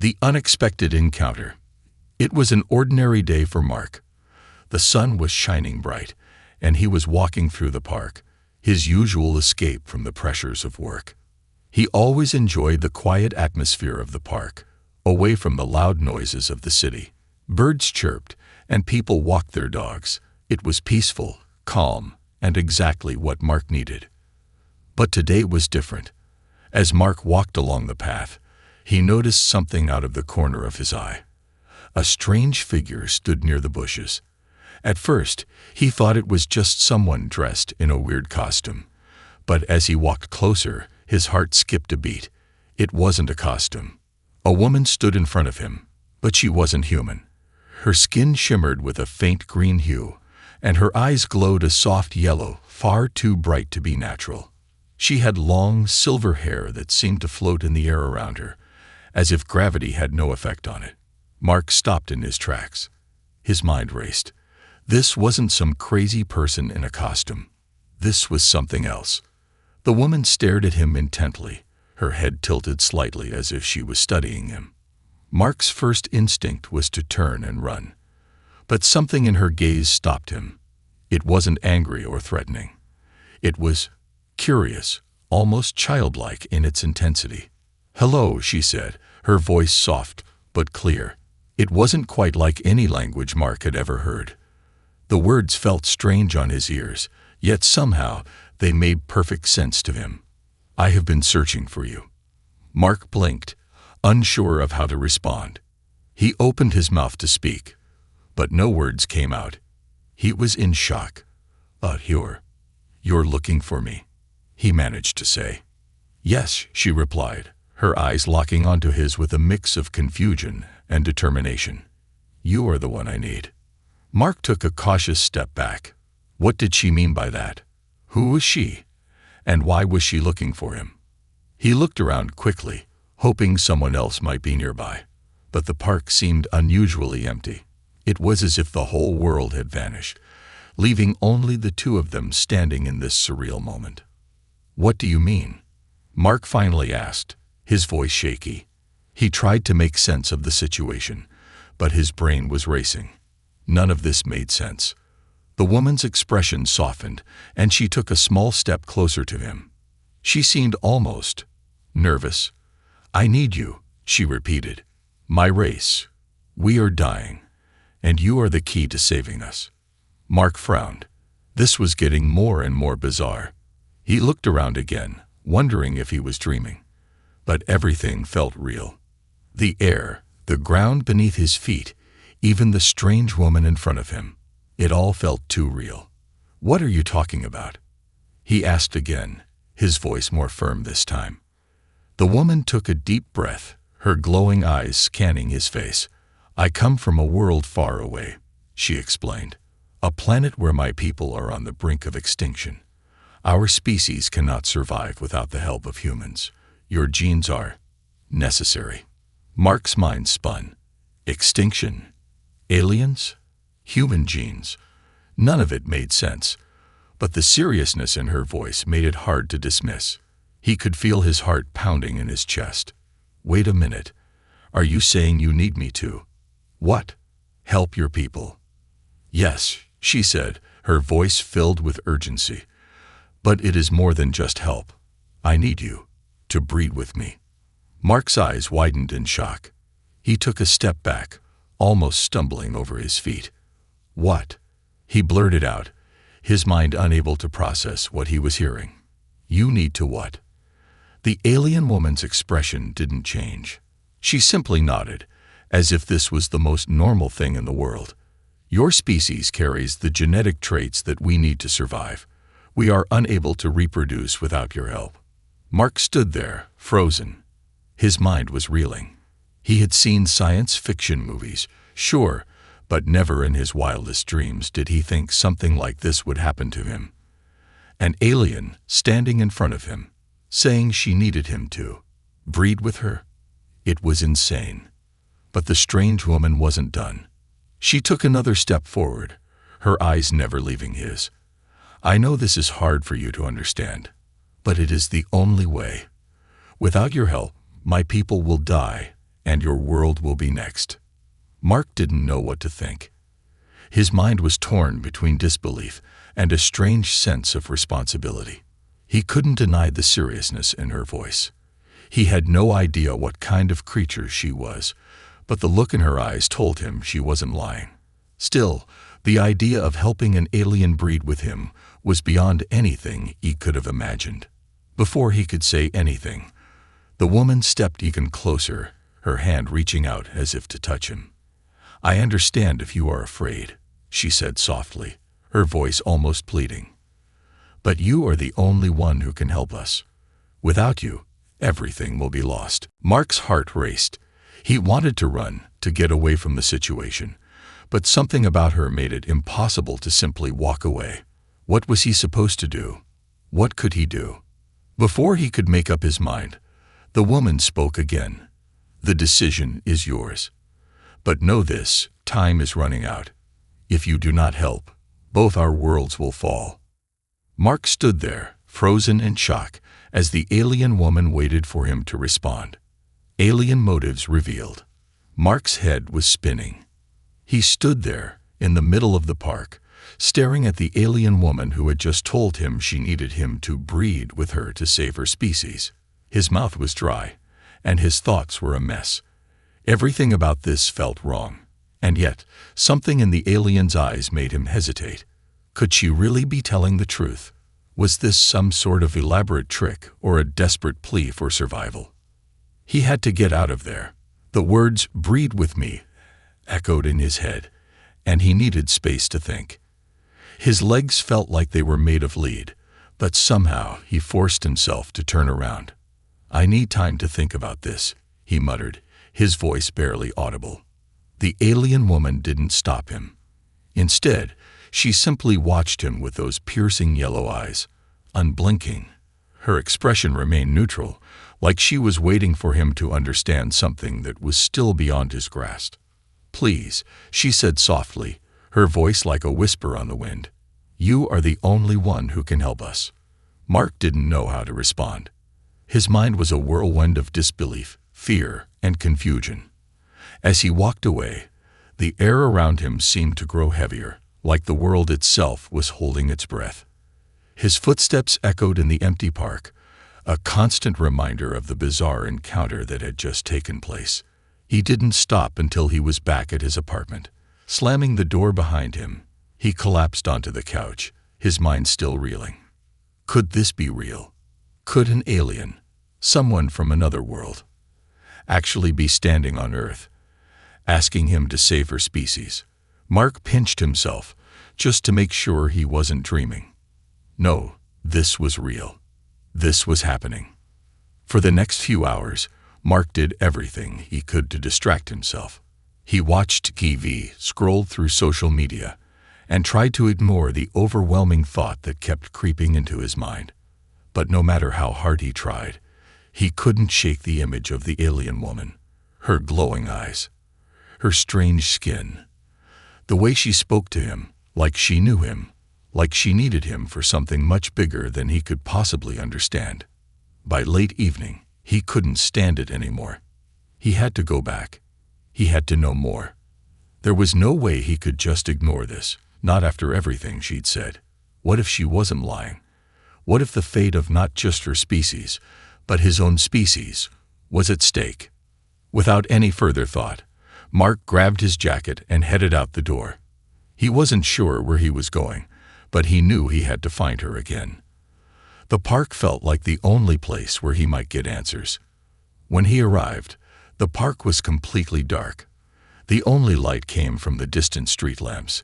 The unexpected encounter. It was an ordinary day for Mark. The sun was shining bright, and he was walking through the park, his usual escape from the pressures of work. He always enjoyed the quiet atmosphere of the park, away from the loud noises of the city. Birds chirped, and people walked their dogs. It was peaceful, calm, and exactly what Mark needed. But today was different. As Mark walked along the path, he noticed something out of the corner of his eye. A strange figure stood near the bushes. At first, he thought it was just someone dressed in a weird costume. But as he walked closer, his heart skipped a beat. It wasn't a costume. A woman stood in front of him, but she wasn't human. Her skin shimmered with a faint green hue, and her eyes glowed a soft yellow, far too bright to be natural. She had long, silver hair that seemed to float in the air around her, as if gravity had no effect on it. Mark stopped in his tracks. His mind raced. This wasn't some crazy person in a costume. This was something else. The woman stared at him intently, her head tilted slightly as if she was studying him. Mark's first instinct was to turn and run. But something in her gaze stopped him. It wasn't angry or threatening. It was curious, almost childlike in its intensity. "Hello," she said, her voice soft but clear. It wasn't quite like any language Mark had ever heard. The words felt strange on his ears, yet somehow they made perfect sense to him. "I have been searching for you." Mark blinked, unsure of how to respond. He opened his mouth to speak, but no words came out. He was in shock. You're looking for me," he managed to say. "Yes," she replied, her eyes locking onto his with a mix of confusion and determination. "You are the one I need." Mark took a cautious step back. What did she mean by that? Who was she? And why was she looking for him? He looked around quickly, hoping someone else might be nearby. But the park seemed unusually empty. It was as if the whole world had vanished, leaving only the two of them standing in this surreal moment. "What do you mean?" Mark finally asked, his voice shaky. He tried to make sense of the situation, but his brain was racing. None of this made sense. The woman's expression softened, and she took a small step closer to him. She seemed almost nervous. "I need you," she repeated. "My race. We are dying, and you are the key to saving us." Mark frowned. This was getting more and more bizarre. He looked around again, wondering if he was dreaming. But everything felt real. The air, the ground beneath his feet, even the strange woman in front of him. It all felt too real. "What are you talking about?" he asked again, his voice more firm this time. The woman took a deep breath, her glowing eyes scanning his face. "I come from a world far away," she explained. "A planet where my people are on the brink of extinction. Our species cannot survive without the help of humans. Your genes are necessary." Mark's mind spun. Extinction? Aliens? Human genes? None of it made sense, but the seriousness in her voice made it hard to dismiss. He could feel his heart pounding in his chest. "Wait a minute. Are you saying you need me to?" "What? Help your people?" "Yes," she said, her voice filled with urgency. "But it is more than just help. I need you to breed with me." Mark's eyes widened in shock. He took a step back, almost stumbling over his feet. "What?" he blurted out, his mind unable to process what he was hearing. "You need to what?" The alien woman's expression didn't change. She simply nodded, as if this was the most normal thing in the world. "Your species carries the genetic traits that we need to survive. We are unable to reproduce without your help." Mark stood there, frozen. His mind was reeling. He had seen science fiction movies, sure, but never in his wildest dreams did he think something like this would happen to him. An alien standing in front of him, saying she needed him to breed with her. It was insane. But the strange woman wasn't done. She took another step forward, her eyes never leaving his. "I know this is hard for you to understand, but it is the only way. Without your help, my people will die, and your world will be next." Mark didn't know what to think. His mind was torn between disbelief and a strange sense of responsibility. He couldn't deny the seriousness in her voice. He had no idea what kind of creature she was, but the look in her eyes told him she wasn't lying. Still, the idea of helping an alien breed with him was beyond anything he could have imagined. Before he could say anything, the woman stepped even closer, her hand reaching out as if to touch him. "I understand if you are afraid," she said softly, her voice almost pleading. "But you are the only one who can help us. Without you, everything will be lost." Mark's heart raced. He wanted to run, to get away from the situation, but something about her made it impossible to simply walk away. What was he supposed to do? What could he do? Before he could make up his mind, the woman spoke again. "The decision is yours. But know this, time is running out. If you do not help, both our worlds will fall." Mark stood there, frozen in shock, as the alien woman waited for him to respond. Alien motives revealed. Mark's head was spinning. He stood there, in the middle of the park, staring at the alien woman who had just told him she needed him to breed with her to save her species. His mouth was dry, and his thoughts were a mess. Everything about this felt wrong, and yet something in the alien's eyes made him hesitate. Could she really be telling the truth? Was this some sort of elaborate trick or a desperate plea for survival? He had to get out of there. The words "breed with me" echoed in his head, and he needed space to think. His legs felt like they were made of lead, but somehow he forced himself to turn around. "I need time to think about this," he muttered, his voice barely audible. The alien woman didn't stop him. Instead, she simply watched him with those piercing yellow eyes, unblinking. Her expression remained neutral, like she was waiting for him to understand something that was still beyond his grasp. "Please," she said softly, her voice like a whisper on the wind. "You are the only one who can help us." Mark didn't know how to respond. His mind was a whirlwind of disbelief, fear, and confusion. As he walked away, the air around him seemed to grow heavier, like the world itself was holding its breath. His footsteps echoed in the empty park, a constant reminder of the bizarre encounter that had just taken place. He didn't stop until he was back at his apartment. Slamming the door behind him, he collapsed onto the couch, his mind still reeling. Could this be real? Could an alien, someone from another world, actually be standing on Earth, asking him to save her species? Mark pinched himself, just to make sure he wasn't dreaming. No, this was real. This was happening. For the next few hours, Mark did everything he could to distract himself. He watched TV, scrolled through social media, and tried to ignore the overwhelming thought that kept creeping into his mind. But no matter how hard he tried, he couldn't shake the image of the alien woman, her glowing eyes, her strange skin, the way she spoke to him, like she knew him, like she needed him for something much bigger than he could possibly understand. By late evening, he couldn't stand it anymore. He had to go back. He had to know more. There was no way he could just ignore this, not after everything she'd said. What if she wasn't lying? What if the fate of not just her species, but his own species, was at stake? Without any further thought, Mark grabbed his jacket and headed out the door. He wasn't sure where he was going, but he knew he had to find her again. The park felt like the only place where he might get answers. When he arrived, the park was completely dark. The only light came from the distant street lamps,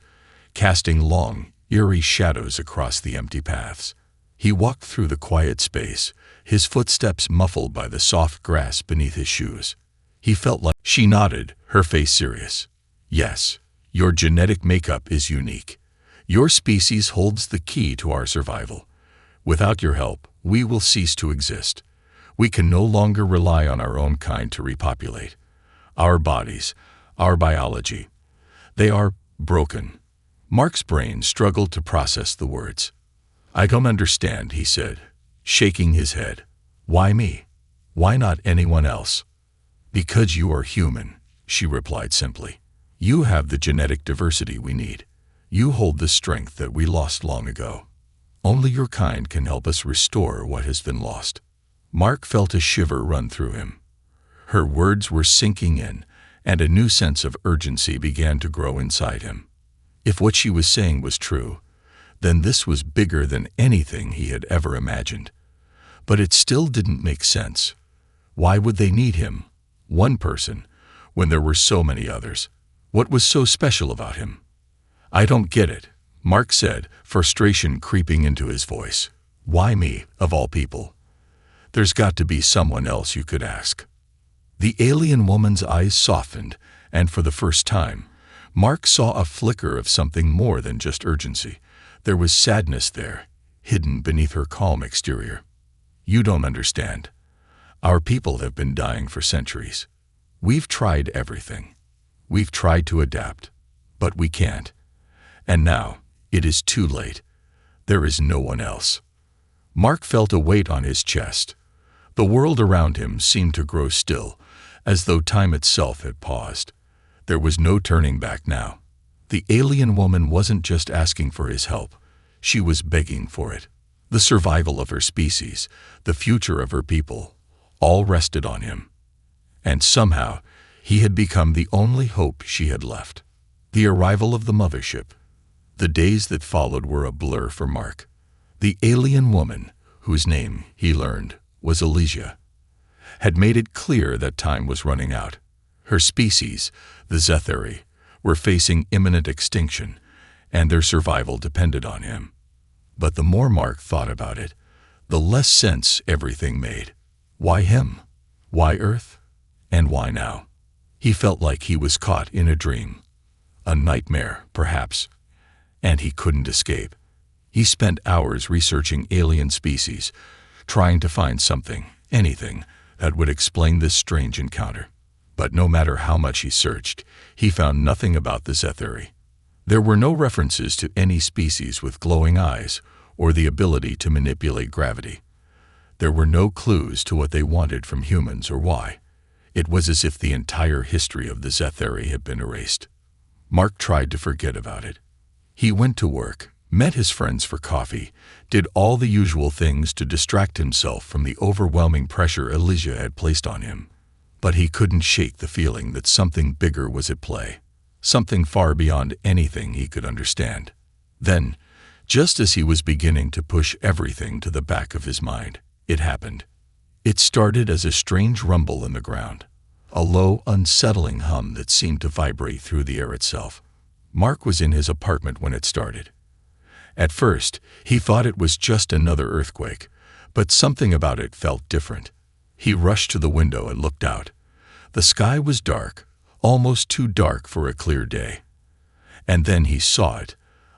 casting long, eerie shadows across the empty paths. He walked through the quiet space, his footsteps muffled by the soft grass beneath his shoes. He felt like she nodded, her face serious. "Yes, your genetic makeup is unique. Your species holds the key to our survival. Without your help, we will cease to exist. We can no longer rely on our own kind to repopulate. Our bodies, our biology, they are broken." Mark's brain struggled to process the words. "I don't understand," he said, shaking his head. "Why me? Why not anyone else?" "Because you are human," she replied simply. "You have the genetic diversity we need. You hold the strength that we lost long ago. Only your kind can help us restore what has been lost." Mark felt a shiver run through him. Her words were sinking in, and a new sense of urgency began to grow inside him. If what she was saying was true, then this was bigger than anything he had ever imagined. But it still didn't make sense. Why would they need him, one person, when there were so many others? What was so special about him? "I don't get it," Mark said, frustration creeping into his voice. "Why me, of all people? There's got to be someone else you could ask." The alien woman's eyes softened, and for the first time, Mark saw a flicker of something more than just urgency. There was sadness there, hidden beneath her calm exterior. "You don't understand. Our people have been dying for centuries. We've tried everything. We've tried to adapt, but we can't. And now, it is too late. There is no one else." Mark felt a weight on his chest. The world around him seemed to grow still, as though time itself had paused. There was no turning back now. The alien woman wasn't just asking for his help. She was begging for it. The survival of her species, the future of her people, all rested on him. And somehow, he had become the only hope she had left. The arrival of the mothership. The days that followed were a blur for Mark. The alien woman, whose name, he learned, was Elysia, had made it clear that time was running out. Her species, the Zetheri, were facing imminent extinction, and their survival depended on him. But the more Mark thought about it, the less sense everything made. Why him? Why Earth? And why now? He felt like he was caught in a dream. A nightmare, perhaps. And he couldn't escape. He spent hours researching alien species, trying to find something, anything, that would explain this strange encounter. But no matter how much he searched, he found nothing about the Zetheri. There were no references to any species with glowing eyes or the ability to manipulate gravity. There were no clues to what they wanted from humans or why. It was as if the entire history of the Zetheri had been erased. Mark tried to forget about it. He went to work, met his friends for coffee, did all the usual things to distract himself from the overwhelming pressure Elysia had placed on him. But he couldn't shake the feeling that something bigger was at play, something far beyond anything he could understand. Then, just as he was beginning to push everything to the back of his mind, it happened. It started as a strange rumble in the ground, a low, unsettling hum that seemed to vibrate through the air itself. Mark was in his apartment when it started. At first, he thought it was just another earthquake, but something about it felt different. He rushed to the window and looked out. The sky was dark, almost too dark for a clear day. And then he saw it,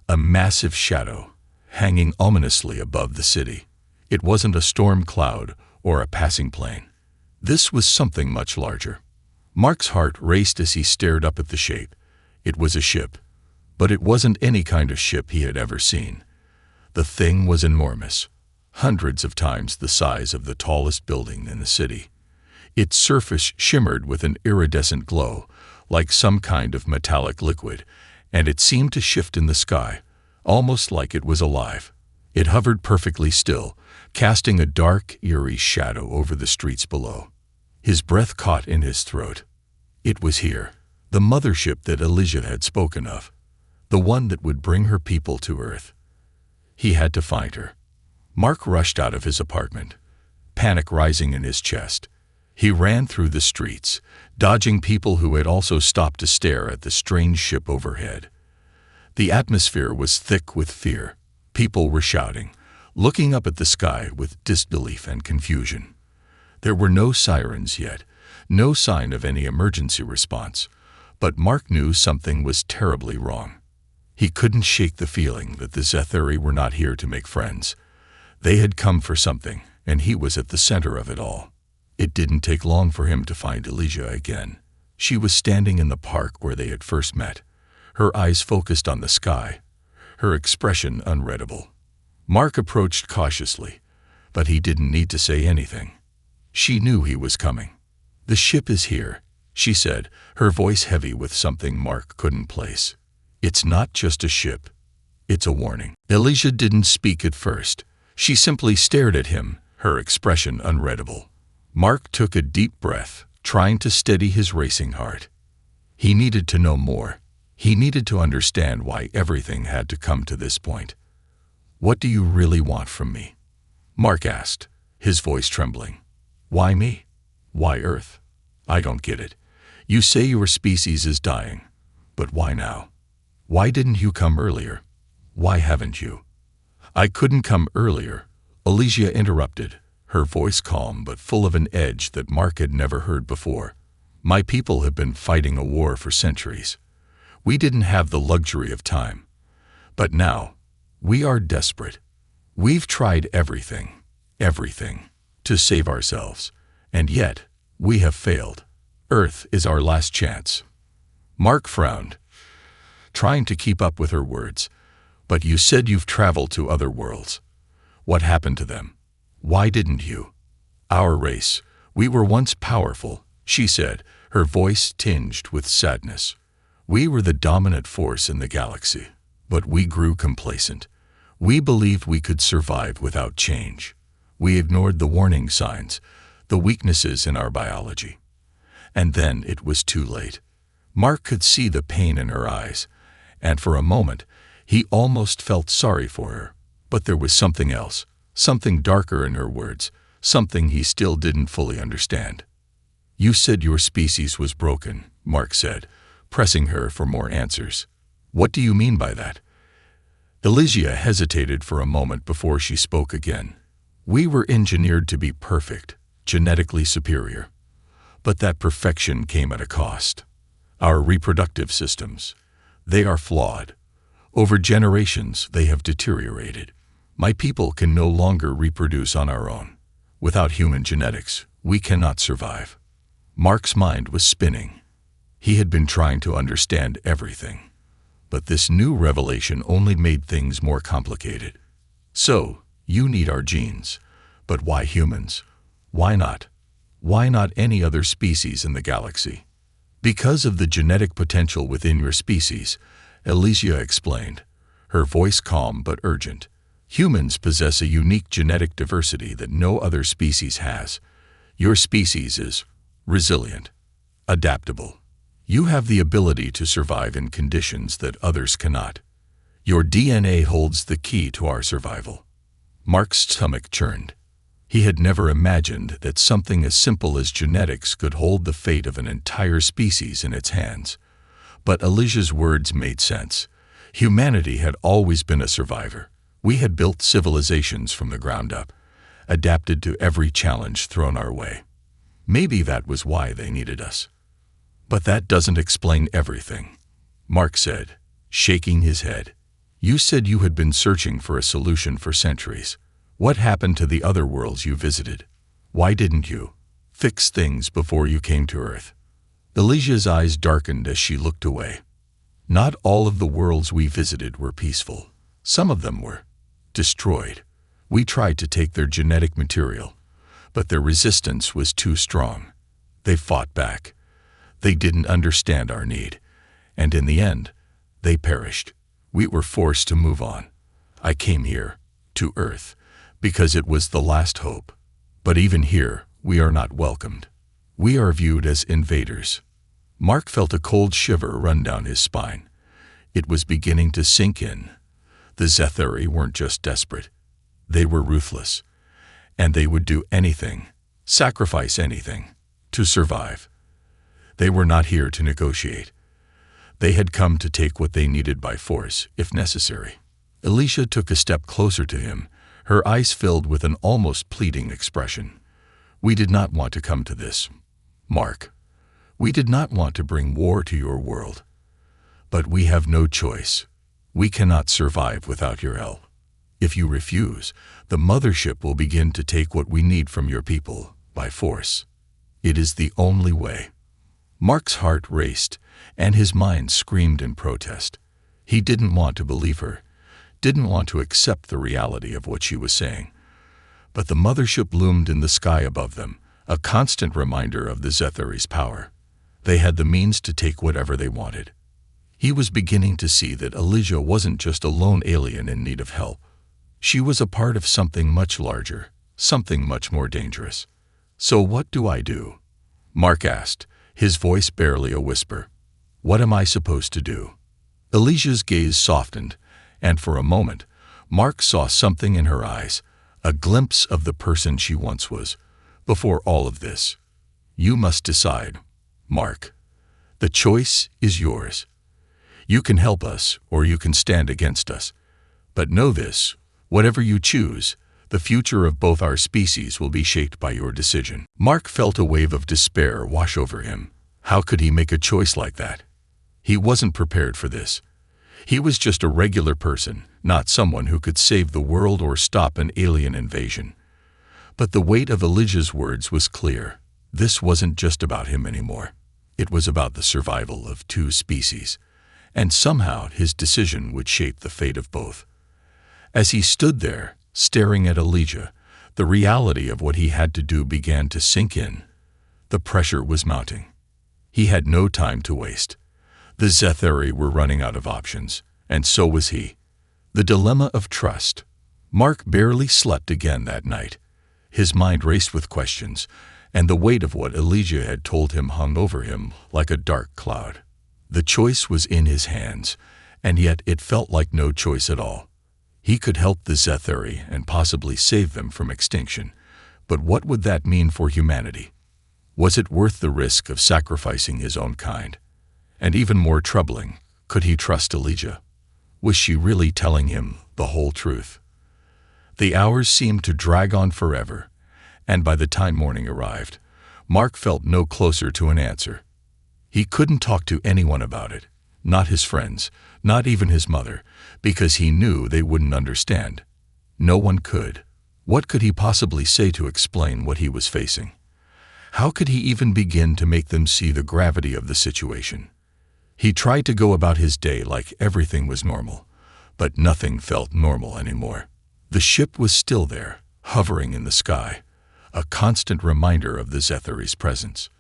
a massive shadow, hanging ominously above the city. It wasn't a storm cloud or a passing plane. This was something much larger. Mark's heart raced as he stared up at the shape. It was a ship, but it wasn't any kind of ship he had ever seen. The thing was enormous, hundreds of times the size of the tallest building in the city. Its surface shimmered with an iridescent glow, like some kind of metallic liquid, and it seemed to shift in the sky, almost like it was alive. It hovered perfectly still, casting a dark, eerie shadow over the streets below. His breath caught in his throat. It was here, the mothership that Elysia had spoken of, the one that would bring her people to Earth. He had to find her. Mark rushed out of his apartment, panic rising in his chest. He ran through the streets, dodging people who had also stopped to stare at the strange ship overhead. The atmosphere was thick with fear. People were shouting, looking up at the sky with disbelief and confusion. There were no sirens yet, no sign of any emergency response, but Mark knew something was terribly wrong. He couldn't shake the feeling that the Zetheri were not here to make friends. They had come for something, and he was at the center of it all. It didn't take long for him to find Elysia again. She was standing in the park where they had first met, her eyes focused on the sky, her expression unreadable. Mark approached cautiously, but he didn't need to say anything. She knew he was coming. "The ship is here," she said, her voice heavy with something Mark couldn't place. "It's not just a ship. It's a warning." Elysia didn't speak at first. She simply stared at him, her expression unreadable. Mark took a deep breath, trying to steady his racing heart. He needed to know more. He needed to understand why everything had to come to this point. "What do you really want from me?" Mark asked, his voice trembling. "Why me? Why Earth? I don't get it. You say your species is dying, but why now? Why didn't you come earlier? Why haven't you?" "I couldn't come earlier," Elysia interrupted, her voice calm but full of an edge that Mark had never heard before. "My people have been fighting a war for centuries. We didn't have the luxury of time. But now, we are desperate. We've tried everything, to save ourselves, and yet, we have failed. Earth is our last chance." Mark frowned, trying to keep up with her words. "But you said you've traveled to other worlds. What happened to them? Why didn't you?" "Our race, we were once powerful," she said, her voice tinged with sadness. "We were the dominant force in the galaxy, but we grew complacent. We believed we could survive without change. We ignored the warning signs, the weaknesses in our biology. And then it was too late." Mark could see the pain in her eyes, and for a moment, he almost felt sorry for her. But there was something else, something darker in her words, something he still didn't fully understand. "You said your species was broken," Mark said, pressing her for more answers. "What do you mean by that?" Elysia hesitated for a moment before she spoke again. "We were engineered to be perfect, genetically superior. But that perfection came at a cost. Our reproductive systems, they are flawed. Over generations, they have deteriorated. My people can no longer reproduce on our own. Without human genetics, we cannot survive." Mark's mind was spinning. He had been trying to understand everything, but this new revelation only made things more complicated. "So, you need our genes. But why humans? Why not? Why not any other species in the galaxy?" "Because of the genetic potential within your species," Elysia explained, her voice calm but urgent. "Humans possess a unique genetic diversity that no other species has. Your species is resilient, adaptable. You have the ability to survive in conditions that others cannot. Your DNA holds the key to our survival." Mark's stomach churned. He had never imagined that something as simple as genetics could hold the fate of an entire species in its hands. But Elysia's words made sense. Humanity had always been a survivor. We had built civilizations from the ground up, adapted to every challenge thrown our way. Maybe that was why they needed us. "But that doesn't explain everything," Mark said, shaking his head. "You said you had been searching for a solution for centuries. What happened to the other worlds you visited? Why didn't you fix things before you came to Earth?" Elysia's eyes darkened as she looked away. "Not all of the worlds we visited were peaceful. Some of them were destroyed. We tried to take their genetic material, but their resistance was too strong. They fought back. They didn't understand our need, and in the end, they perished. We were forced to move on. I came here, to Earth, because it was the last hope. But even here, we are not welcomed. We are viewed as invaders." Mark felt a cold shiver run down his spine. It was beginning to sink in. The Zethari weren't just desperate. They were ruthless. And they would do anything, sacrifice anything, to survive. They were not here to negotiate. They had come to take what they needed by force, if necessary. Elysia took a step closer to him, her eyes filled with an almost pleading expression. "We did not want to come to this, Mark. We did not want to bring war to your world. But we have no choice. We cannot survive without your help. If you refuse, the mothership will begin to take what we need from your people, by force. It is the only way." Mark's heart raced, and his mind screamed in protest. He didn't want to believe her, didn't want to accept the reality of what she was saying. But the mothership loomed in the sky above them, a constant reminder of the Zethari's power. They had the means to take whatever they wanted. He was beginning to see that Elijah wasn't just a lone alien in need of help. She was a part of something much larger, something much more dangerous. "So what do I do?" Mark asked, his voice barely a whisper. "What am I supposed to do?" Elijah's gaze softened, and for a moment, Mark saw something in her eyes, a glimpse of the person she once was, before all of this. "You must decide, Mark. The choice is yours. You can help us, or you can stand against us. But know this, whatever you choose, the future of both our species will be shaped by your decision." Mark felt a wave of despair wash over him. How could he make a choice like that? He wasn't prepared for this. He was just a regular person, not someone who could save the world or stop an alien invasion. But the weight of Elijah's words was clear. This wasn't just about him anymore. It was about the survival of two species, and somehow his decision would shape the fate of both. As he stood there, staring at Elijah, the reality of what he had to do began to sink in. The pressure was mounting. He had no time to waste. The Zethari were running out of options, and so was he. The dilemma of trust. Mark barely slept again that night. His mind raced with questions, and the weight of what Elijah had told him hung over him like a dark cloud. The choice was in his hands, and yet it felt like no choice at all. He could help the Zethari and possibly save them from extinction, but what would that mean for humanity? Was it worth the risk of sacrificing his own kind? And even more troubling, could he trust Elijah? Was she really telling him the whole truth? The hours seemed to drag on forever, and by the time morning arrived, Mark felt no closer to an answer. He couldn't talk to anyone about it, not his friends, not even his mother, because he knew they wouldn't understand. No one could. What could he possibly say to explain what he was facing? How could he even begin to make them see the gravity of the situation? He tried to go about his day like everything was normal, but nothing felt normal anymore. The ship was still there, hovering in the sky, a constant reminder of the Zethari's presence.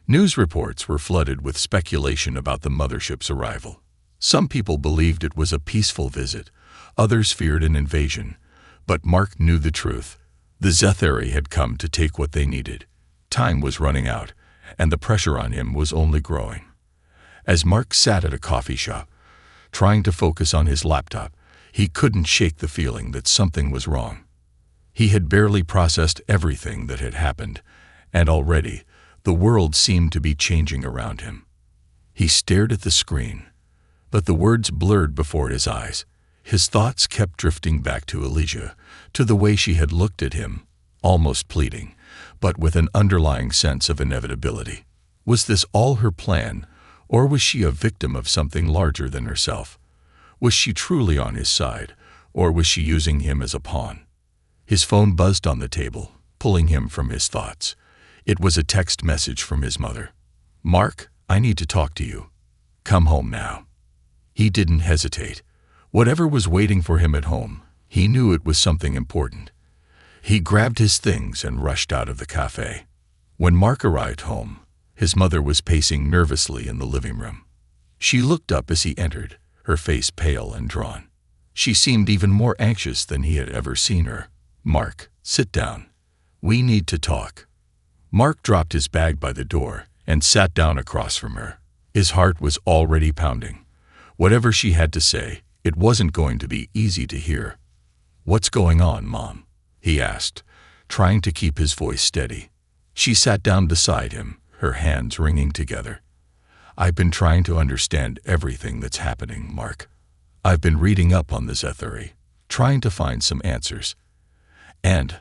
News reports were flooded with speculation about the mothership's arrival. Some people believed it was a peaceful visit, others feared an invasion, but Mark knew the truth. The Zethari had come to take what they needed. Time was running out, and the pressure on him was only growing. As Mark sat at a coffee shop, trying to focus on his laptop, he couldn't shake the feeling that something was wrong. He had barely processed everything that had happened, and already the world seemed to be changing around him. He stared at the screen, but the words blurred before his eyes. His thoughts kept drifting back to Elijah, to the way she had looked at him, almost pleading, but with an underlying sense of inevitability. Was this all her plan, or was she a victim of something larger than herself? Was she truly on his side, or was she using him as a pawn? His phone buzzed on the table, pulling him from his thoughts. It was a text message from his mother. "Mark, I need to talk to you. Come home now." He didn't hesitate. Whatever was waiting for him at home, he knew it was something important. He grabbed his things and rushed out of the cafe. When Mark arrived home, his mother was pacing nervously in the living room. She looked up as he entered, her face pale and drawn. She seemed even more anxious than he had ever seen her. "Mark, sit down. We need to talk." Mark dropped his bag by the door and sat down across from her. His heart was already pounding. Whatever she had to say, it wasn't going to be easy to hear. "What's going on, Mom?" he asked, trying to keep his voice steady. She sat down beside him, her hands wringing together. "I've been trying to understand everything that's happening, Mark. I've been reading up on the Zethari, trying to find some answers. And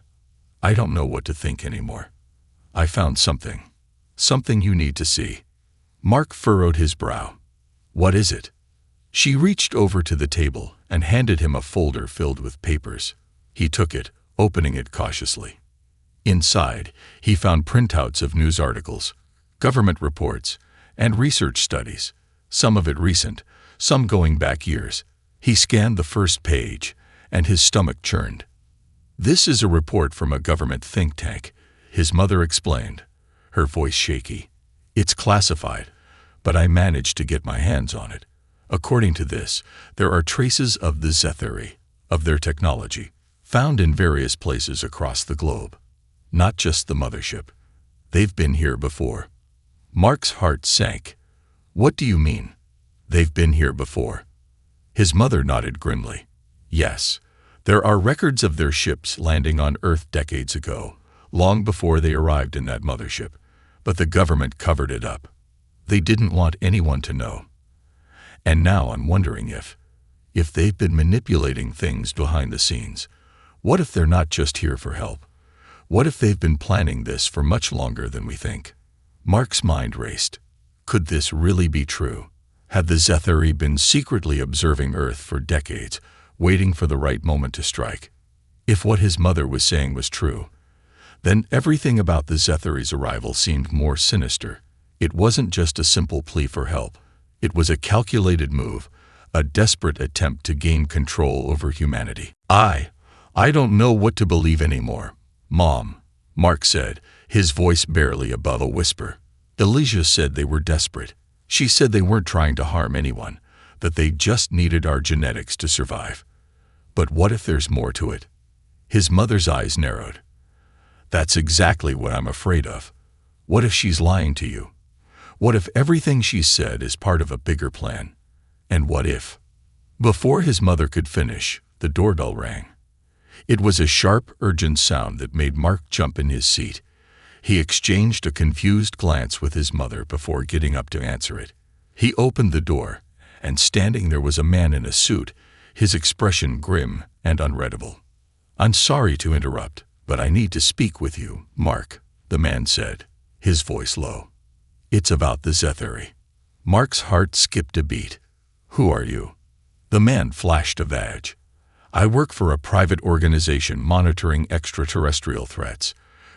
I don't know what to think anymore. I found something you need to see." Mark furrowed his brow. "What is it?" She reached over to the table and handed him a folder filled with papers. He took it, opening it cautiously. Inside, he found printouts of news articles, government reports, and research studies, some of it recent, some going back years. He scanned the first page, and his stomach churned. "This is a report from a government think tank," his mother explained, her voice shaky. "It's classified, but I managed to get my hands on it. According to this, there are traces of the Zetheri, of their technology, found in various places across the globe. Not just the mothership. They've been here before." Mark's heart sank. "What do you mean? They've been here before?" His mother nodded grimly. "Yes, there are records of their ships landing on Earth decades ago, long before they arrived in that mothership, but the government covered it up. They didn't want anyone to know. And now I'm wondering if they've been manipulating things behind the scenes. What if they're not just here for help? What if they've been planning this for much longer than we think?" Mark's mind raced. Could this really be true? Had the Zetheri been secretly observing Earth for decades, waiting for the right moment to strike? If what his mother was saying was true, then everything about the Zetheri's arrival seemed more sinister. It wasn't just a simple plea for help. It was a calculated move, a desperate attempt to gain control over humanity. I don't know what to believe anymore, Mom," Mark said, his voice barely above a whisper. "Elijah said they were desperate. She said they weren't trying to harm anyone, that they just needed our genetics to survive. But what if there's more to it?" His mother's eyes narrowed. "That's exactly what I'm afraid of. What if she's lying to you? What if everything she said is part of a bigger plan? And what if—" Before his mother could finish, the doorbell rang. It was a sharp, urgent sound that made Mark jump in his seat. He exchanged a confused glance with his mother before getting up to answer it. He opened the door, and standing there was a man in a suit, his expression grim and unreadable. "I'm sorry to interrupt, but I need to speak with you, Mark," the man said, his voice low. "It's about the Zetheri." Mark's heart skipped a beat. "Who are you?" The man flashed a badge. "I work for a private organization monitoring extraterrestrial threats.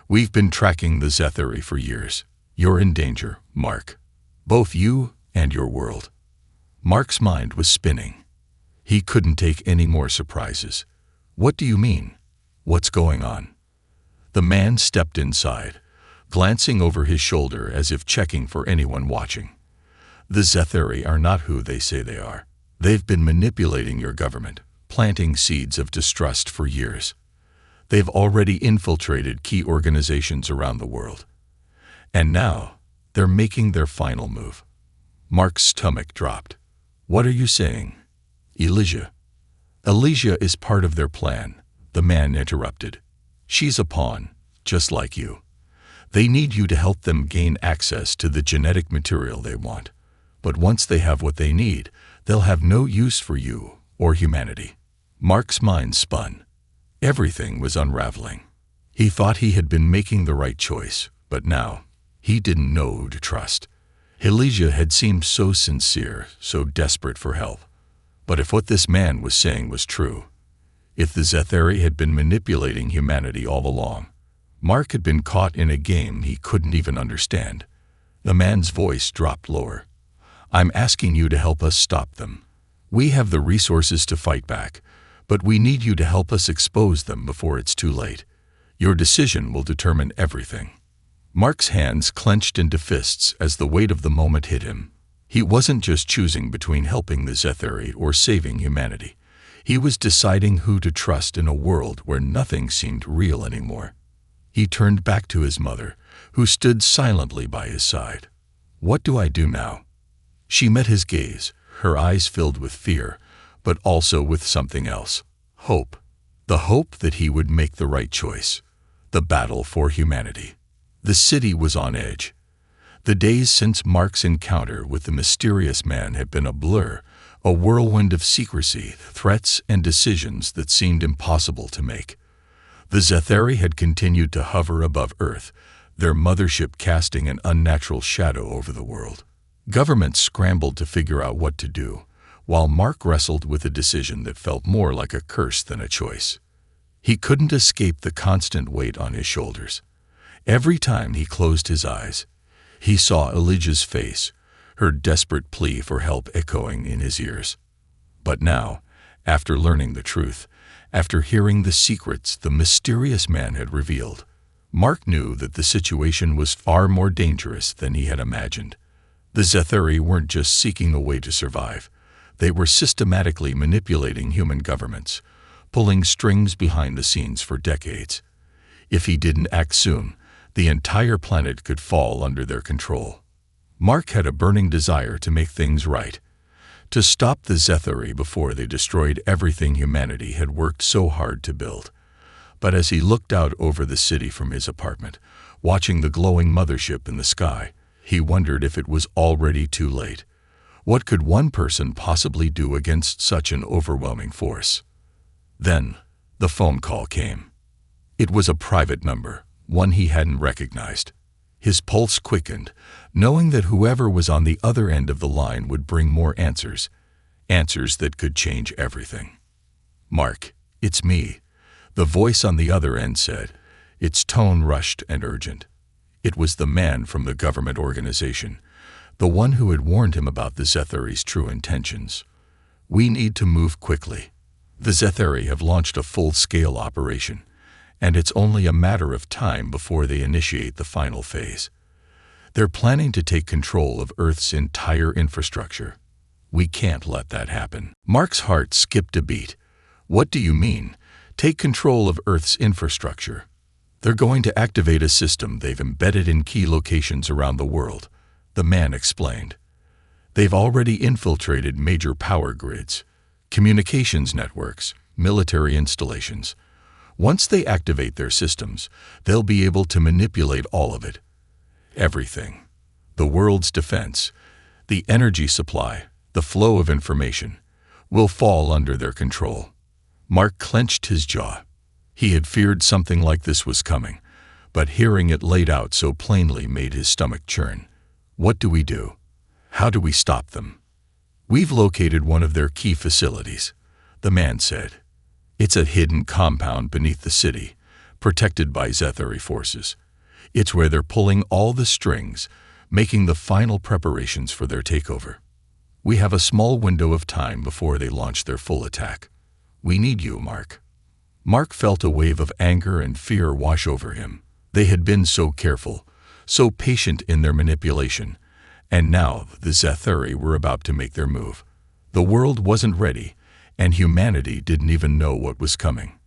We've been tracking the Zetheri for years. You're in danger, Mark. Both you and your world." Mark's mind was spinning. He couldn't take any more surprises. "What do you mean? What's going on?" The man stepped inside, glancing over his shoulder as if checking for anyone watching. "The Zetheri are not who they say they are. They've been manipulating your government, planting seeds of distrust for years. They've already infiltrated key organizations around the world. And now, they're making their final move." Mark's stomach dropped. "What are you saying?" "Elijah." "Elijah is part of their plan," the man interrupted. "She's a pawn, just like you. They need you to help them gain access to the genetic material they want. But once they have what they need, they'll have no use for you or humanity." Mark's mind spun. Everything was unraveling. He thought he had been making the right choice, but now he didn't know who to trust. Elijah had seemed so sincere, so desperate for help. But if what this man was saying was true, if the Zetheri had been manipulating humanity all along, Mark had been caught in a game he couldn't even understand. The man's voice dropped lower. "I'm asking you to help us stop them. We have the resources to fight back, but we need you to help us expose them before it's too late. Your decision will determine everything." Mark's hands clenched into fists as the weight of the moment hit him. He wasn't just choosing between helping the Zetheri or saving humanity. He was deciding who to trust in a world where nothing seemed real anymore. He turned back to his mother, who stood silently by his side. "What do I do now?" She met his gaze, her eyes filled with fear, but also with something else. Hope. The hope that he would make the right choice. The battle for humanity. The city was on edge. The days since Mark's encounter with the mysterious man had been a blur, a whirlwind of secrecy, threats, and decisions that seemed impossible to make. The Zetheri had continued to hover above Earth, their mothership casting an unnatural shadow over the world. Governments scrambled to figure out what to do, while Mark wrestled with a decision that felt more like a curse than a choice. He couldn't escape the constant weight on his shoulders. Every time he closed his eyes, he saw Elijah's face, her desperate plea for help echoing in his ears. But now, after learning the truth, after hearing the secrets the mysterious man had revealed, Mark knew that the situation was far more dangerous than he had imagined. The Zetheri weren't just seeking a way to survive. They were systematically manipulating human governments, pulling strings behind the scenes for decades. If he didn't act soon, the entire planet could fall under their control. Mark had a burning desire to make things right, to stop the Zetheri before they destroyed everything humanity had worked so hard to build. But as he looked out over the city from his apartment, watching the glowing mothership in the sky, he wondered if it was already too late. What could one person possibly do against such an overwhelming force? Then, the phone call came. It was a private number, one he hadn't recognized. His pulse quickened, knowing that whoever was on the other end of the line would bring more answers, answers that could change everything. "Mark, it's me," the voice on the other end said, its tone rushed and urgent. It was the man from the government organization, the one who had warned him about the Zetheri's true intentions. "We need to move quickly. The Zetheri have launched a full-scale operation, and it's only a matter of time before they initiate the final phase. They're planning to take control of Earth's entire infrastructure. We can't let that happen." Mark's heart skipped a beat. "What do you mean, take control of Earth's infrastructure?" "They're going to activate a system they've embedded in key locations around the world," the man explained. "They've already infiltrated major power grids, communications networks, military installations. Once they activate their systems, they'll be able to manipulate all of it. Everything. The world's defense, the energy supply, the flow of information, will fall under their control." Mark clenched his jaw. He had feared something like this was coming, but hearing it laid out so plainly made his stomach churn. "What do we do? How do we stop them?" "We've located one of their key facilities," the man said. "It's a hidden compound beneath the city, protected by Zetheri forces. It's where they're pulling all the strings, making the final preparations for their takeover. We have a small window of time before they launch their full attack. We need you, Mark." Mark felt a wave of anger and fear wash over him. They had been so careful, so patient in their manipulation, and now the Zetheri were about to make their move. The world wasn't ready, and humanity didn't even know what was coming.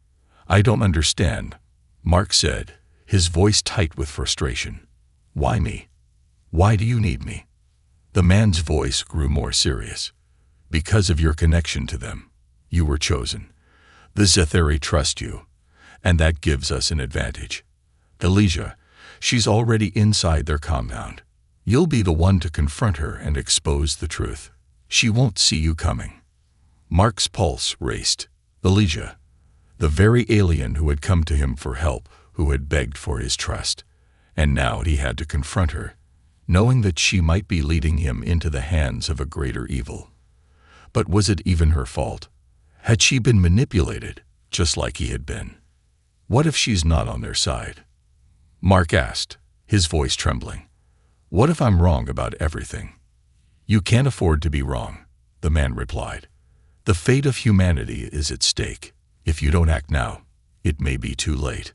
"I don't understand," Mark said, his voice tight with frustration. "Why me? Why do you need me?" The man's voice grew more serious. "Because of your connection to them. You were chosen. The Zetheri trust you, and that gives us an advantage. Elijah, she's already inside their compound. You'll be the one to confront her and expose the truth. She won't see you coming." Mark's pulse raced. Elijah, the very alien who had come to him for help, who had begged for his trust. And now he had to confront her, knowing that she might be leading him into the hands of a greater evil. But was it even her fault? Had she been manipulated, just like he had been? What if she's not on their side? Mark asked, his voice trembling. "What if I'm wrong about everything?" "You can't afford to be wrong," the man replied. "The fate of humanity is at stake. If you don't act now, it may be too late."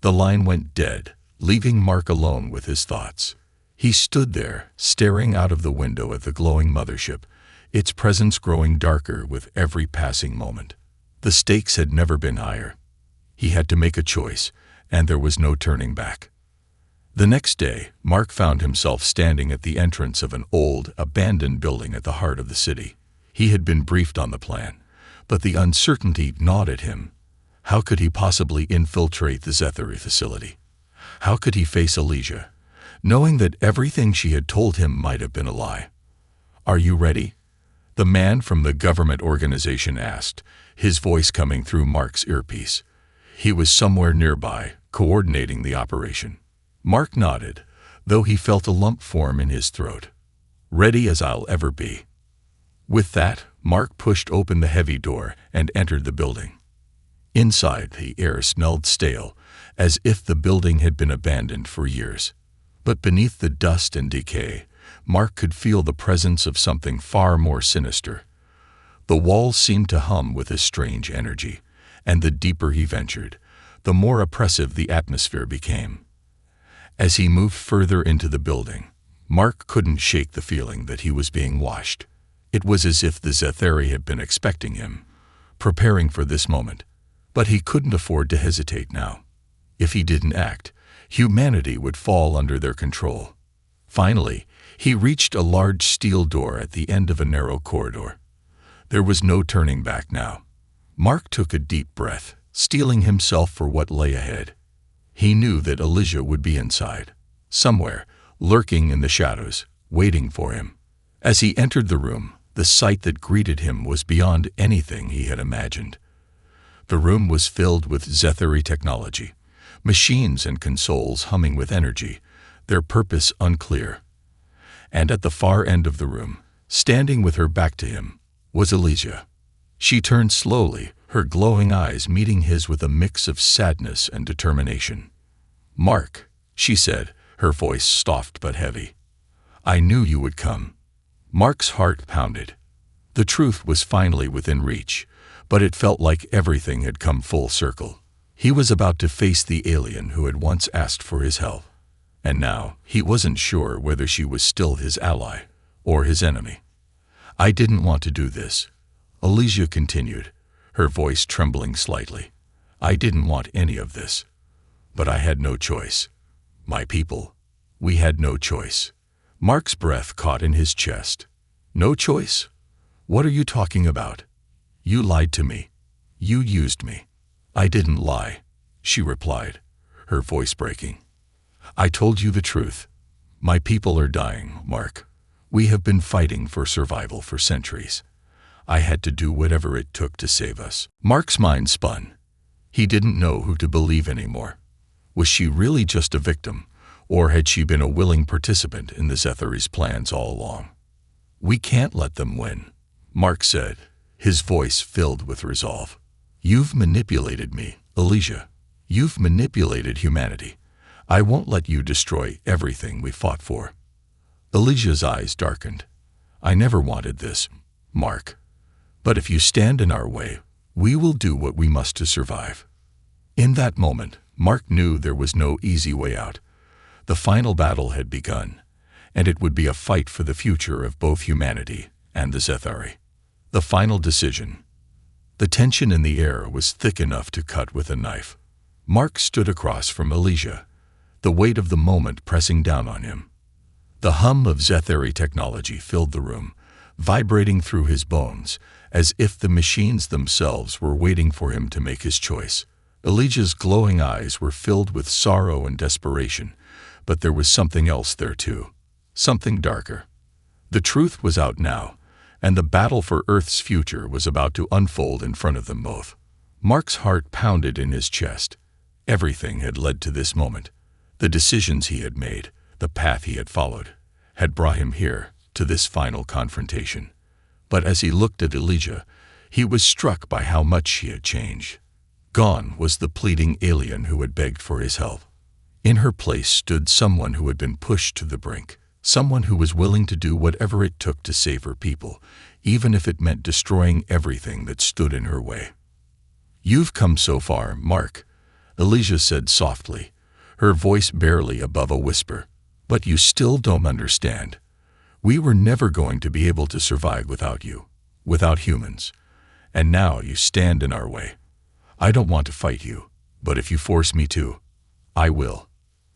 The line went dead, leaving Mark alone with his thoughts. He stood there, staring out of the window at the glowing mothership, its presence growing darker with every passing moment. The stakes had never been higher. He had to make a choice, and there was no turning back. The next day, Mark found himself standing at the entrance of an old, abandoned building at the heart of the city. He had been briefed on the plan, but the uncertainty gnawed at him. How could he possibly infiltrate the Zetheri facility? How could he face Elijah, knowing that everything she had told him might have been a lie? "Are you ready?" the man from the government organization asked, his voice coming through Mark's earpiece. He was somewhere nearby, coordinating the operation. Mark nodded, though he felt a lump form in his throat. "Ready as I'll ever be." With that, Mark pushed open the heavy door and entered the building. Inside, the air smelled stale, as if the building had been abandoned for years. But beneath the dust and decay, Mark could feel the presence of something far more sinister. The walls seemed to hum with a strange energy, and the deeper he ventured, the more oppressive the atmosphere became. As he moved further into the building, Mark couldn't shake the feeling that he was being watched. It was as if the Zetheri had been expecting him, preparing for this moment. But he couldn't afford to hesitate now. If he didn't act, humanity would fall under their control. Finally, he reached a large steel door at the end of a narrow corridor. There was no turning back now. Mark took a deep breath, steeling himself for what lay ahead. He knew that Elijah would be inside, somewhere, lurking in the shadows, waiting for him. As he entered the room, the sight that greeted him was beyond anything he had imagined. The room was filled with Zetheri technology, machines and consoles humming with energy, their purpose unclear. And at the far end of the room, standing with her back to him, was Elijah. She turned slowly, her glowing eyes meeting his with a mix of sadness and determination. "Mark," she said, her voice soft but heavy. "I knew you would come." Mark's heart pounded. The truth was finally within reach, but it felt like everything had come full circle. He was about to face the alien who had once asked for his help. And now, he wasn't sure whether she was still his ally or his enemy. "I didn't want to do this," Elijah continued, her voice trembling slightly. "I didn't want any of this. But I had no choice. My people, we had no choice." Mark's breath caught in his chest. "No choice? What are you talking about? You lied to me. You used me." "I didn't lie," she replied, her voice breaking. "I told you the truth. My people are dying, Mark. We have been fighting for survival for centuries. I had to do whatever it took to save us." Mark's mind spun. He didn't know who to believe anymore. Was she really just a victim, or had she been a willing participant in the Zetheri's plans all along? "We can't let them win," Mark said, his voice filled with resolve. "You've manipulated me, Elijah. You've manipulated humanity. I won't let you destroy everything we fought for." Elijah's eyes darkened. "I never wanted this, Mark. But if you stand in our way, we will do what we must to survive." In that moment, Mark knew there was no easy way out. The final battle had begun, and it would be a fight for the future of both humanity and the Zetheri. The final decision. The tension in the air was thick enough to cut with a knife. Mark stood across from Elijah, the weight of the moment pressing down on him. The hum of Zetheri technology filled the room, vibrating through his bones, as if the machines themselves were waiting for him to make his choice. Elijah's glowing eyes were filled with sorrow and desperation, but there was something else there too, something darker. The truth was out now, and the battle for Earth's future was about to unfold in front of them both. Mark's heart pounded in his chest. Everything had led to this moment. The decisions he had made, the path he had followed, had brought him here, to this final confrontation. But as he looked at Elijah, he was struck by how much she had changed. Gone was the pleading alien who had begged for his help. In her place stood someone who had been pushed to the brink, someone who was willing to do whatever it took to save her people, even if it meant destroying everything that stood in her way. "You've come so far, Mark," Elijah said softly, her voice barely above a whisper. "But you still don't understand. We were never going to be able to survive without you, without humans. And now you stand in our way. I don't want to fight you, but if you force me to, I will."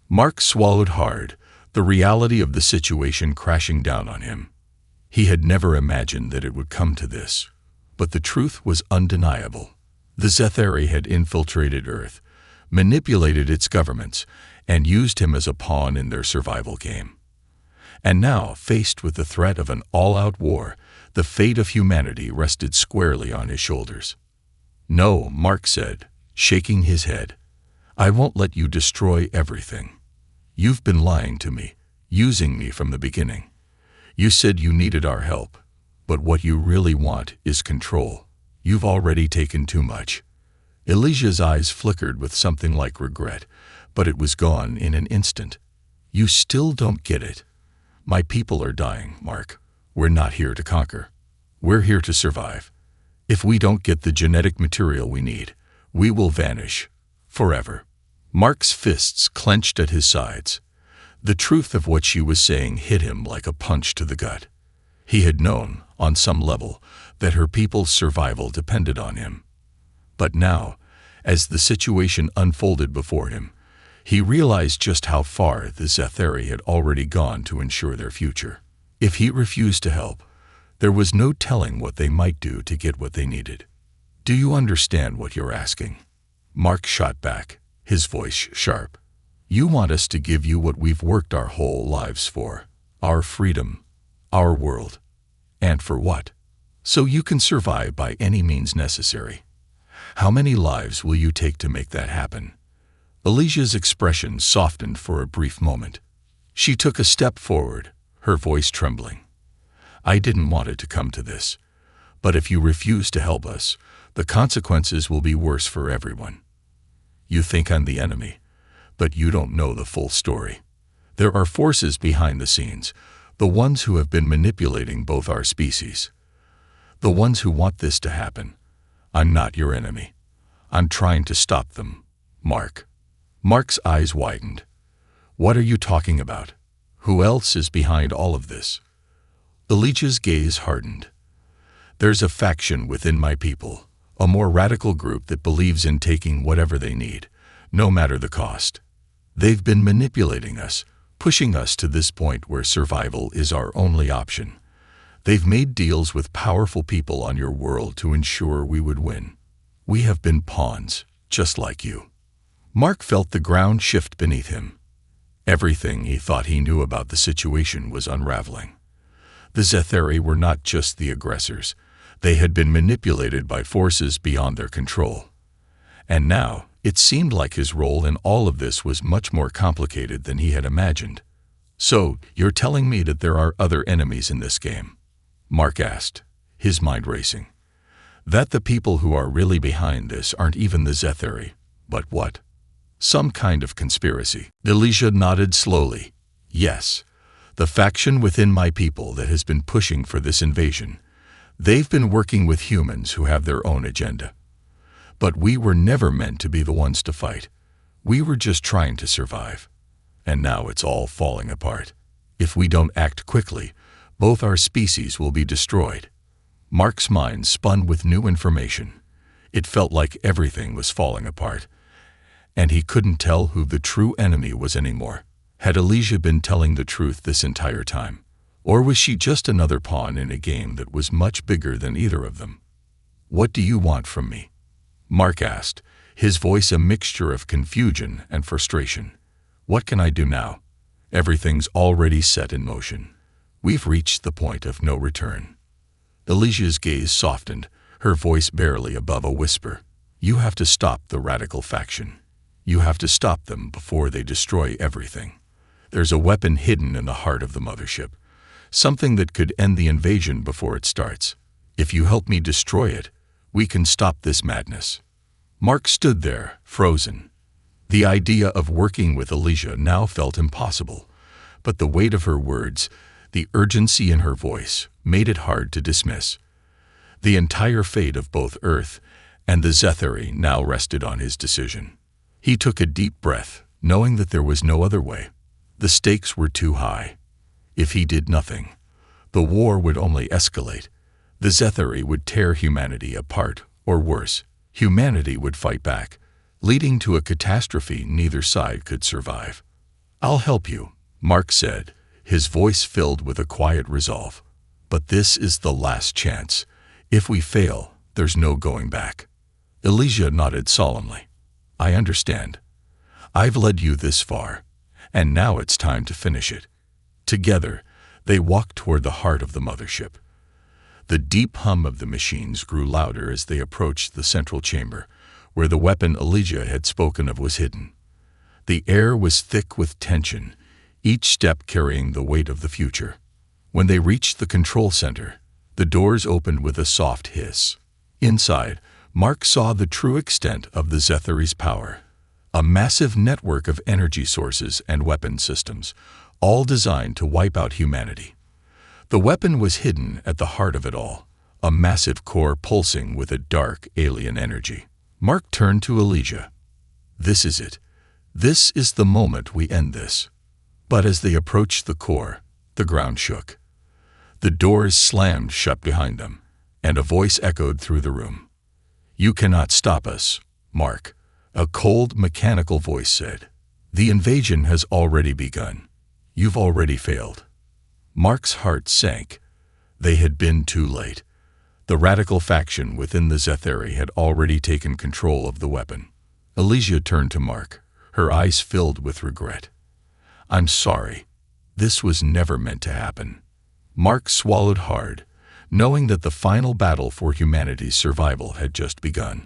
Mark swallowed hard, the reality of the situation crashing down on him. He had never imagined that it would come to this, but the truth was undeniable. The Zetheri had infiltrated Earth, manipulated its governments, and used him as a pawn in their survival game. And now, faced with the threat of an all-out war, the fate of humanity rested squarely on his shoulders. "No," Mark said, shaking his head. "I won't let you destroy everything. You've been lying to me, using me from the beginning. You said you needed our help, but what you really want is control. You've already taken too much." Elijah's eyes flickered with something like regret, but it was gone in an instant. "You still don't get it. My people are dying, Mark. We're not here to conquer. We're here to survive. If we don't get the genetic material we need, we will vanish. Forever." Mark's fists clenched at his sides, The truth of what she was saying hit him like a punch to the gut. He had known, on some level, that her people's survival depended on him. But now, as the situation unfolded before him, he realized just how far the Zetheri had already gone to ensure their future. If he refused to help, there was no telling what they might do to get what they needed. "Do you understand what you're asking?" Mark shot back, his voice sharp. "You want us to give you what we've worked our whole lives for, our freedom, our world. And for what? So you can survive by any means necessary. How many lives will you take to make that happen?" Alicia's expression softened for a brief moment. She took a step forward, her voice trembling. "I didn't want it to come to this, but if you refuse to help us, the consequences will be worse for everyone. You think I'm the enemy, but you don't know the full story. There are forces behind the scenes, the ones who have been manipulating both our species. The ones who want this to happen. I'm not your enemy. I'm trying to stop them, Mark." Mark's eyes widened. "What are you talking about? Who else is behind all of this?" Alicia's gaze hardened. "There's a faction within my people, a more radical group that believes in taking whatever they need, no matter the cost. They've been manipulating us, pushing us to this point where survival is our only option. They've made deals with powerful people on your world to ensure we would win. We have been pawns, just like you." Mark felt the ground shift beneath him. Everything he thought he knew about the situation was unraveling. The Zetheri were not just the aggressors. They had been manipulated by forces beyond their control. And now, it seemed like his role in all of this was much more complicated than he had imagined. "So, you're telling me that there are other enemies in this game?" Mark asked, his mind racing. "That the people who are really behind this aren't even the Zetheri, but what? Some kind of conspiracy?" Alicia nodded slowly. "Yes, the faction within my people that has been pushing for this invasion. They've been working with humans who have their own agenda. But we were never meant to be the ones to fight. We were just trying to survive. And now it's all falling apart. If we don't act quickly, both our species will be destroyed." Mark's mind spun with new information. It felt like everything was falling apart, and he couldn't tell who the true enemy was anymore. Had Alicia been telling the truth this entire time? Or was she just another pawn in a game that was much bigger than either of them? "What do you want from me?" Mark asked, his voice a mixture of confusion and frustration. "What can I do now? Everything's already set in motion. We've reached the point of no return." Alicia's gaze softened, her voice barely above a whisper. "You have to stop the radical faction. You have to stop them before they destroy everything. There's a weapon hidden in the heart of the mothership, something that could end the invasion before it starts. If you help me destroy it, we can stop this madness." Mark stood there, frozen. The idea of working with Alicia now felt impossible, but the weight of her words, the urgency in her voice, made it hard to dismiss. The entire fate of both Earth and the Zetheri now rested on his decision. He took a deep breath, knowing that there was no other way. The stakes were too high. If he did nothing, the war would only escalate. The Zetheri would tear humanity apart, or worse, humanity would fight back, leading to a catastrophe neither side could survive. "I'll help you," Mark said, his voice filled with a quiet resolve. "But this is the last chance. If we fail, there's no going back." Alicia nodded solemnly. "I understand. I've led you this far, and now it's time to finish it." Together, they walked toward the heart of the mothership. The deep hum of the machines grew louder as they approached the central chamber, where the weapon Alicia had spoken of was hidden. The air was thick with tension, each step carrying the weight of the future. When they reached the control center, the doors opened with a soft hiss. Inside, Mark saw the true extent of the Zetheri's power. A massive network of energy sources and weapon systems, all designed to wipe out humanity. The weapon was hidden at the heart of it all, a massive core pulsing with a dark, alien energy. Mark turned to Alicia. "This is it. This is the moment we end this. But as they approached the core, the ground shook. The doors slammed shut behind them, and a voice echoed through the room. "You cannot stop us, Mark," a cold, mechanical voice said. "The invasion has already begun. You've already failed." Mark's heart sank. They had been too late. The radical faction within the Zetheri had already taken control of the weapon. Elysia turned to Mark, her eyes filled with regret. "I'm sorry. This was never meant to happen." Mark swallowed hard, knowing that the final battle for humanity's survival had just begun.